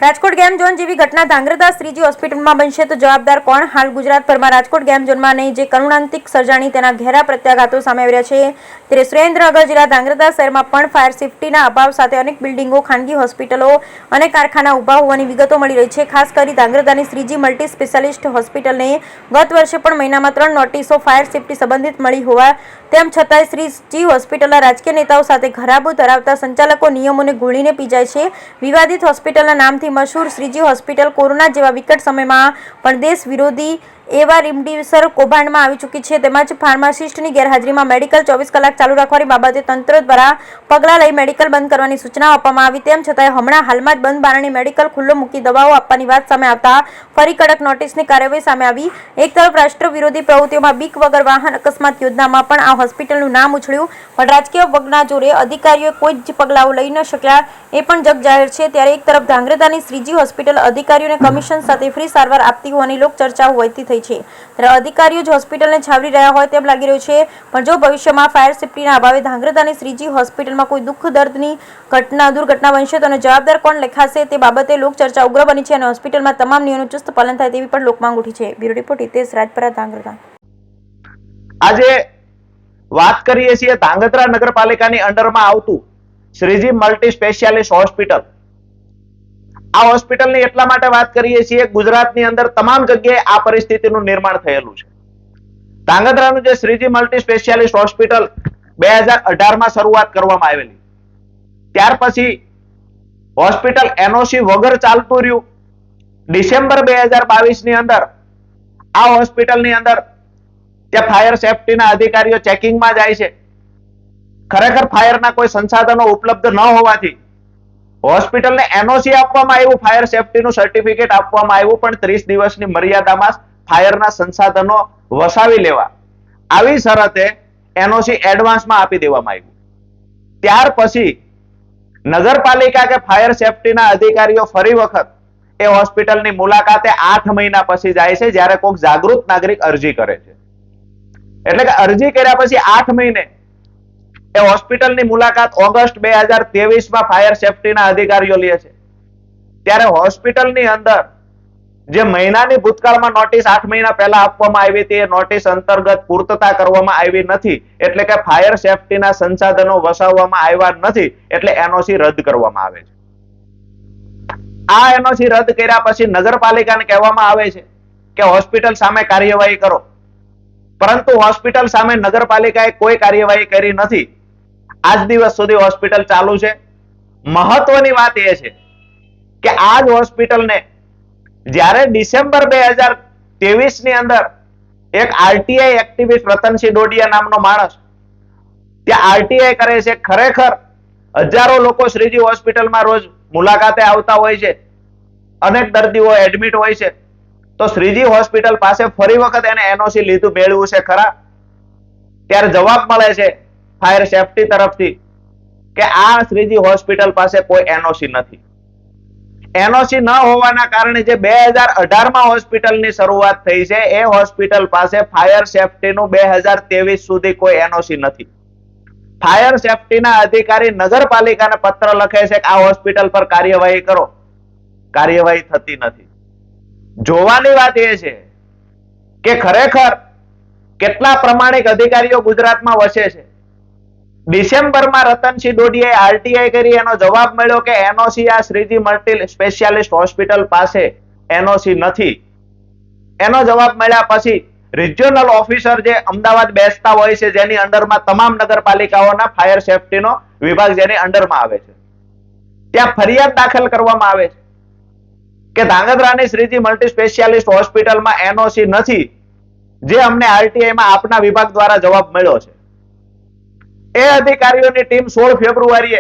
Rajkot game zone જેવી ઘટના ધાંગ્રધા શ્રીજી હોસ્પિટલમાં બનશે તો જવાબદાર કોણ? હાલ ગુજરાતભરમાં રાજકોટ ગેમ ઝોનમાં નહીં જે કરુણાંતિક સર્જાણી તેના ઘેરા પ્રત્યાઘાતો સામે આવી રહ્યા છે ત્યારે સુરેન્દ્રનગર જિલ્લા ધાંગ્રધા શહેરમાં પણ ફાયર સેફટીના અભાવ સાથે અનેક બિલ્ડિંગો, ખાનગી હોસ્પિટલો અને કારખાના ઊભા હોવાની વિગતો મળી રહી છે. ખાસ કરી ધાંગ્રધાની શ્રીજી મલ્ટી સ્પેશિયાલિસ્ટ હોસ્પિટલને ગત વર્ષે પણ મહિનામાં 3 નોટિસો ફાયર સેફટી સંબંધિત મળી હોવા તેમ છતાંય શ્રીજી હોસ્પિટલના રાજકીય નેતાઓ સાથે ખરાબો ધરાવતા સંચાલકો નિયમોને ઘોળીને પી જાય છે. વિવાદિત હોસ્પિટલના નામથી મશહૂર શ્રીજી હોસ્પિટલ કોરોના જેવા વિકટ સમયમાં પણ દેશ વિરોધી એવા રેમડેસિવિર કૌભાંડમાં આવી ચૂકી છે. તેમજ ફાર્માસિસ્ટની ગેરહાજરીમાં મેડિકલ 24 કલાક ચાલુ રાખવાની બાબતે તંત્ર દ્વારા પગલાં લઈ મેડિકલ બંધ કરવાની સૂચનાઓ આપવામાં આવી. તેમ છતાંય હમણાં હાલમાં જ બંધ બારણે મેડિકલ ખુલ્લો મૂકી દવાઓ આપવાની વાત સામે આવતા ફરી કડક નોટિસની કાર્યવાહી સામે આવી. એક તરફ રાષ્ટ્ર વિરોધી પ્રવૃત્તિઓમાં બીક વગર વાહન અકસ્માત યોજનામાં પણ આ હોસ્પિટલનું નામ ઉછળ્યું, પણ રાજકીય વગના જોરે અધિકારીઓએ કોઈ જ પગલાઓ લઈ ન શક્યા એ પણ જગ જાહેર છે. ત્યારે એક તરફ ધાંગ્રધાની શ્રીજી હોસ્પિટલ અધિકારીઓને કમિશન સાથે ફ્રી સારવાર આપતી હોવાની લોક ચર્ચાઓ વહેતી થઈ છે. ત્યારે અધિકારીઓ જ હોસ્પિટલને છાવરી રહ્યા હોય તેમ લાગી રહ્યું છે. પણ જો ભવિષ્યમાં ફાયર સેફટીના અભાવે ધાંગ્રધાની શ્રીજી હોસ્પિટલમાં કોઈ દુઃખ દર્દની દુર્ઘટના બનશે તો જવાબદાર કોણ લેખાશે તે બાબતે લોક ચર્ચા ઉગ્ર બની છે અને હોસ્પિટલમાં તમામ નિયમોનું ચુસ્ત પાલન થાય તેવી પણ લોકમાંગ ઉઠી છે. Bureau report Hitesh Rajpara, Dhrangadhra. આજે વાત કરીએ છીએ ધાંગધ્રા નગરપાલિકાની અંડરમાં આવતું શ્રીજી મલ્ટી સ્પેશિયાલિસ્ટ હોસ્પિટલ. આ હોસ્પિટલની એટલા માટે વાત કરીએ છીએ ગુજરાતની અંદર તમામ જગ્યાએ આ પરિસ્થિતિનું નિર્માણ થયેલું છે. ધાંગધ્રાનું જે શ્રીજી મલ્ટી સ્પેશિયાલિસ્ટ હોસ્પિટલ 2018માં શરૂઆત કરવામાં આવેલી, ત્યાર પછી હોસ્પિટલ એનઓસી વગર ચાલતું રહ્યું. ડિસેમ્બર 2022 ની અંદર આ હોસ્પિટલની અંદર ત્યાં ફાયર સેફટીના અધિકારીઓ ચેકિંગમાં જાય છે. ખરેખર ફાયરના કોઈ સંસાધનો ઉપલબ્ધ ન હોવાથી હોસ્પિટલને એનઓસી આપવામાં આવ્યું, ફાયર સેફટીનું સર્ટિફિકેટ આપવામાં આવ્યું, પણ 30 દિવસની મર્યાદામાં ફાયરના સંસાધનો વસાવી લેવા આવી શરતે એનઓસી એડવાન્સમાં આપી દેવામાં આવ્યું. ત્યાર પછી નગરપાલિકા કે ફાયર સેફટીના અધિકારીઓ ફરી વખત એ હોસ્પિટલની મુલાકાતે 8 મહિના પછી જાય છે, જ્યારે કોઈક જાગૃત નાગરિક અરજી કરે છે. એટલે કે અરજી કર્યા પછી 8 મહિને એ હોસ્પિટલની મુલાકાત ઓગસ્ટ 2023માં ફાયર સેફટીના અધિકારીઓ લે છે. ત્યારે હોસ્પિટલની અંદર જે મહિનાની ભૂતકાળમાં નોટિસ 8 મહિના પહેલા આપવામાં આવી હતી, એ નોટિસ અંતર્ગત પૂર્તતા કરવામાં આવી નથી. એટલે કે ફાયર સેફટીના સંસાધનો વસાવવામાં આવ્યા નથી, એટલે એનઓસી રદ કરવામાં આવે છે. આ એનઓસી રદ કર્યા પછી નગરપાલિકાને કહેવામાં આવે છે કે હોસ્પિટલ સામે કાર્યવાહી કરો, પરંતુ હોસ્પિટલ સામે નગરપાલિકાએ કોઈ કાર્યવાહી કરી નથી. આજ દિવસ સુધી હોસ્પિટલ ચાલુ છે. મહત્વની વાત એ છે કે આ જ હોસ્પિટલને જ્યારે ડિસેમ્બર 2023 ની અંદર એક આરટીઆઈ એક્ટિવિસ્ટ રતનસિંહ ડોડિયા નામનો માણસ ત્યાં આરટીઆઈ કરે છે. ખરેખર હજારો લોકો શ્રીજી હોસ્પિટલમાં રોજ મુલાકાતે આવતા હોય છે, અનેક દર્દીઓ એડમિટ હોય છે, તો શ્રીજી હોસ્પિટલ પાસે ફરી વખત એને એનઓસી લીધું મેળવ્યું છે ખરા? ત્યારે જવાબ મળે છે ફાયર સેફટી તરફથી કે આ શ્રીજી હોસ્પિટલ પાસે કોઈ એનઓસી નથી. એનઓસી ન હોવાના કારણે જે 2018માં હોસ્પિટલની શરૂઆત થઈ છે, એ હોસ્પિટલ પાસે ફાયર સેફટીનું 2023 સુધી કોઈ એનઓસી નથી. ફાયર સેફટીના અધિકારી નગરપાલિકાને પત્ર લખે છે કે આ હોસ્પિટલ પર કાર્યવાહી કરો, કાર્યવાહી થતી નથી. જોવાની વાત એ છે કે ખરેખર કેટલા પ્રમાણિક અધિકારીઓ ગુજરાતમાં વસે છે. ડિસેમ્બરમાં રતનસિંહ ડોડિયાએ આરટીઆઈ કરી, એનો જવાબ મળ્યો કે એનઓસી આ શ્રીજી મલ્ટી સ્પેશિયાલિસ્ટ હોસ્પિટલ પાસે એનઓસી નથી. એનો જવાબ મળ્યા પછી રિજિયોનલ ઓફિસર જે અમદાવાદ બેસતા હોય છે, જેની અંડરમાં તમામ નગરપાલિકાઓના ફાયર સેફટીનો વિભાગ જેની અંડરમાં આવે છે, ત્યાં ફરિયાદ દાખલ કરવામાં આવે છે કે ધાંગધ્રાની શ્રીજી મલ્ટી સ્પેશિયાલિસ્ટ હોસ્પિટલમાં એનઓસી નથી, જે અમને આરટીઆઈમાં આપના વિભાગ દ્વારા જવાબ મળ્યો છે. એ અધિકારીઓની ટીમ 16 ફેબ્રુઆરીએ